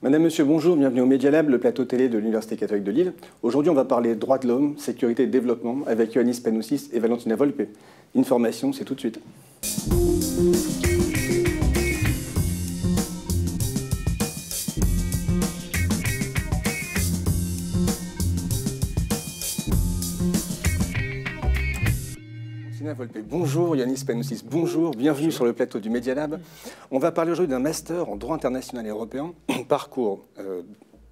Madame, Monsieur, bonjour, bienvenue au Media Lab, le plateau télé de l'Université catholique de Lille. Aujourd'hui, on va parler droits de l'homme, sécurité et développement avec Ioannis Panoussis et Valentina Volpe. Une formation, c'est tout de suite. Volpe, bonjour, Ioannis Panoussis, bonjour, bienvenue sur le plateau du Media Lab. On va parler aujourd'hui d'un master en droit international et européen, parcours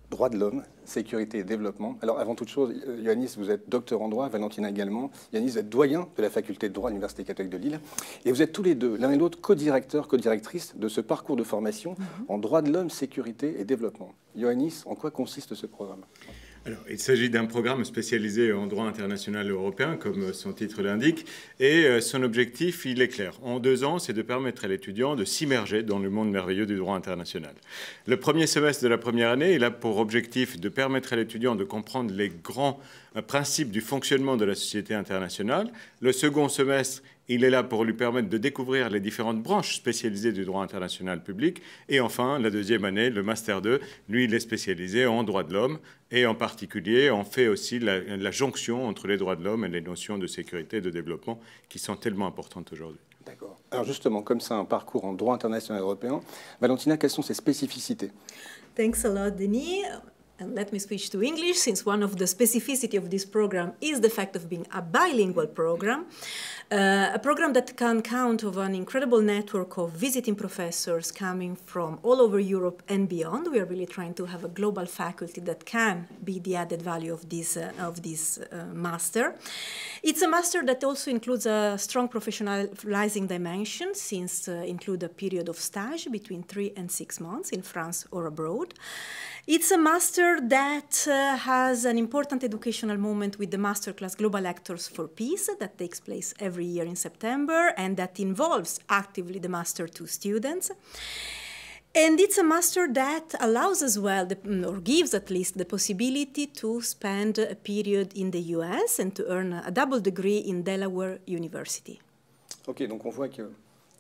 droits de l'homme, sécurité et développement. Alors avant toute chose, Ioannis, vous êtes docteur en droit, Valentina également. Ioannis, vous êtes doyen de la faculté de droit à l'Université catholique de Lille. Et vous êtes tous les deux, l'un et l'autre, co-directeurs, co-directrices de ce parcours de formation en droits de l'homme, sécurité et développement. Ioannis, en quoi consiste ce programme ? Alors, il s'agit d'un programme spécialisé en droit international européen, comme son titre l'indique, et son objectif, il est clair. En 2 ans, c'est de permettre à l'étudiant de s'immerger dans le monde merveilleux du droit international. Le premier semestre de la première année, il a pour objectif de permettre à l'étudiant de comprendre les grands principes du fonctionnement de la société internationale. Le second semestre, il est là pour lui permettre de découvrir les différentes branches spécialisées du droit international public. Et enfin, la deuxième année, le Master 2, lui, il est spécialisé en droit de l'homme. Et en particulier, on fait aussi la jonction entre les droits de l'homme et les notions de sécurité et de développement qui sont tellement importantes aujourd'hui. D'accord. Alors justement, comme c'est un parcours en droit international européen, Valentina, quelles sont ses spécificités ? Thanks a lot, Denis. And let me switch to English, since one of the specificity of this program is the fact of being a bilingual program. A program that can count on an incredible network of visiting professors coming from all over Europe and beyond. We are really trying to have a global faculty that can be the added value of this master. It's a master that also includes a strong professionalizing dimension, since include a period of stage between 3 and 6 months in France or abroad. It's a master that has an important educational moment with the Masterclass Global Actors for Peace that takes place every year in September, and that involves actively the Master 2 students. And it's a master that allows as well, or gives at least, the possibility to spend a period in the US and to earn a double degree in Delaware University. Ok, donc on voit qu'il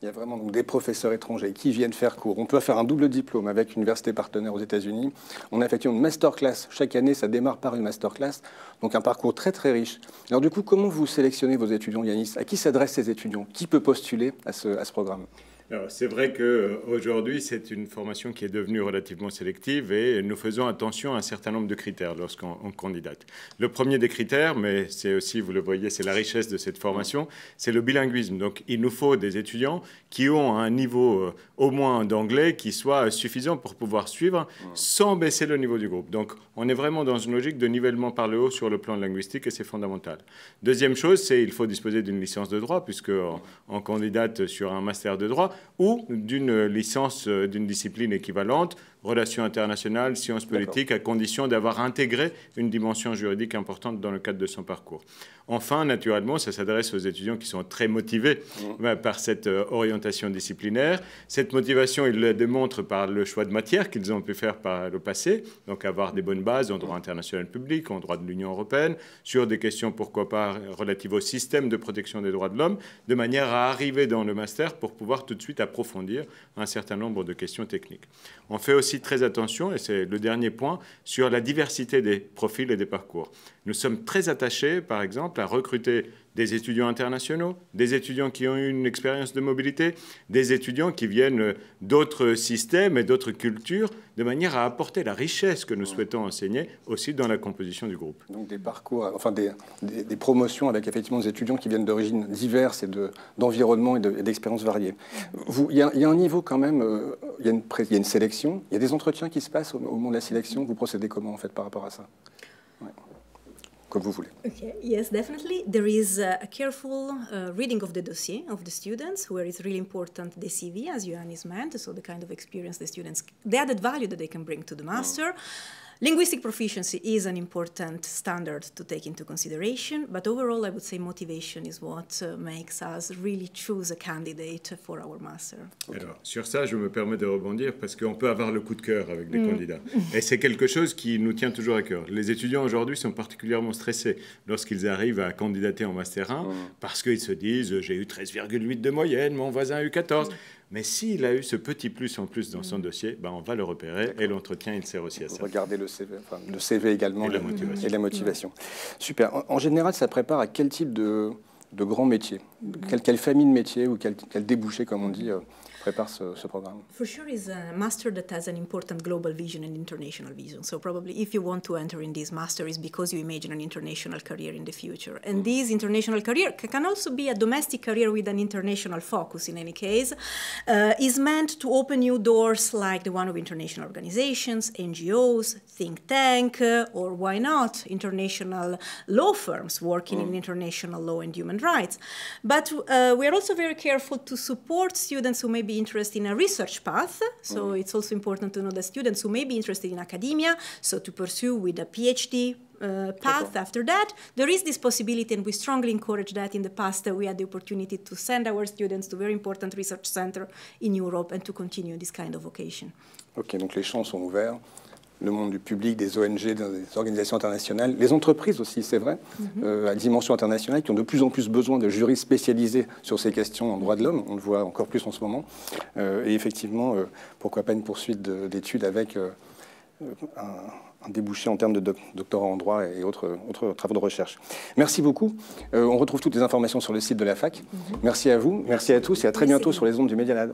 y a vraiment donc des professeurs étrangers qui viennent faire cours. On peut faire un double diplôme avec une université partenaire aux États-Unis. On a effectivement une masterclass chaque année, ça démarre par une masterclass, donc un parcours très très riche. Alors du coup, comment vous sélectionnez vos étudiants, Ioannis ? À qui s'adressent ces étudiants ? Qui peut postuler à ce programme ? Alors, c'est vrai qu'aujourd'hui, c'est une formation qui est devenue relativement sélective et nous faisons attention à un certain nombre de critères lorsqu'on candidate. Le premier des critères, mais c'est aussi, vous le voyez, c'est la richesse de cette formation, c'est le bilinguisme. Donc, il nous faut des étudiants qui ont un niveau au moins d'anglais qui soit suffisant pour pouvoir suivre sans baisser le niveau du groupe. Donc, on est vraiment dans une logique de nivellement par le haut sur le plan linguistique et c'est fondamental. Deuxième chose, c'est qu'il faut disposer d'une licence de droit puisqu'on candidate sur un master de droit ou d'une licence d'une discipline équivalente, relations internationales, sciences politiques, à condition d'avoir intégré une dimension juridique importante dans le cadre de son parcours. Enfin, naturellement, ça s'adresse aux étudiants qui sont très motivés par cette orientation disciplinaire. Cette motivation, ils la démontrent par le choix de matière qu'ils ont pu faire par le passé, donc avoir des bonnes bases en droit international public, en droit de l'Union européenne, sur des questions, pourquoi pas, relatives au système de protection des droits de l'homme, de manière à arriver dans le master pour pouvoir tout de suite approfondir un certain nombre de questions techniques. On fait aussi très attention, et c'est le dernier point, sur la diversité des profils et des parcours. Nous sommes très attachés, par exemple, à recruter des étudiants internationaux, des étudiants qui ont eu une expérience de mobilité, des étudiants qui viennent d'autres systèmes et d'autres cultures, de manière à apporter la richesse que nous souhaitons enseigner aussi dans la composition du groupe. Donc des parcours, enfin des promotions avec effectivement des étudiants qui viennent d'origines diverses et d'environnements et d'expériences variées. Il y a un niveau quand même, il y a une sélection, il y a des entretiens qui se passent au moment de la sélection. Vous procédez comment en fait par rapport à ça ? Comme vous voulez. Okay. Yes, definitely. There is a careful reading of the dossier of the students, where it's really important the CV, as Ioannis meant, so the kind of experience the students, the added value that they can bring to the master. Linguistic proficiency is an important standard to take into consideration, but overall I would say motivation is what makes us really choose a candidate for our master. Okay. Alors, sur ça, je me permets de rebondir parce qu'on peut avoir le coup de cœur avec des candidats. Et c'est quelque chose qui nous tient toujours à cœur. Les étudiants aujourd'hui sont particulièrement stressés lorsqu'ils arrivent à candidater en Master 1 parce qu'ils se disent « j'ai eu 13,8 de moyenne, mon voisin a eu 14 ». Mais s'il a eu ce petit plus en plus dans son dossier, ben, on va le repérer et l'entretien, il sert aussi à ça. Regardez le CV, enfin, le CV également et la motivation. Super. En général, ça prépare à quel type de grands métiers? Quelle famille de métiers ou quel débouché, comme on dit, prépare ce programme? For sure, is a master that has an important global vision and international vision. So probably if you want to enter in this master is because you imagine an international career in the future. And this international career can also be a domestic career with an international focus in any case, is meant to open new doors like the one of international organizations, NGOs, think tank, or why not, international law firms working in international law and human rights. But we are also very careful to support students who may be interested in a research path. So it's also important to know that students who may be interested in academia, so to pursue with a PhD path after that, there is this possibility, and we strongly encourage that. In the past, we had the opportunity to send our students to very important research centers in Europe and to continue this kind of vocation. Ok, donc les champs sont ouverts. Le monde du public, des ONG, des organisations internationales, les entreprises aussi, c'est vrai, à dimension internationale, qui ont de plus en plus besoin de jurys spécialisés sur ces questions en droits de l'homme. On le voit encore plus en ce moment. Et effectivement, pourquoi pas une poursuite d'études avec un débouché en termes de doctorat en droit et autres travaux de recherche. Merci beaucoup. On retrouve toutes les informations sur le site de la fac. Merci à vous, merci à tous et à très bientôt sur les ondes du Media Lab.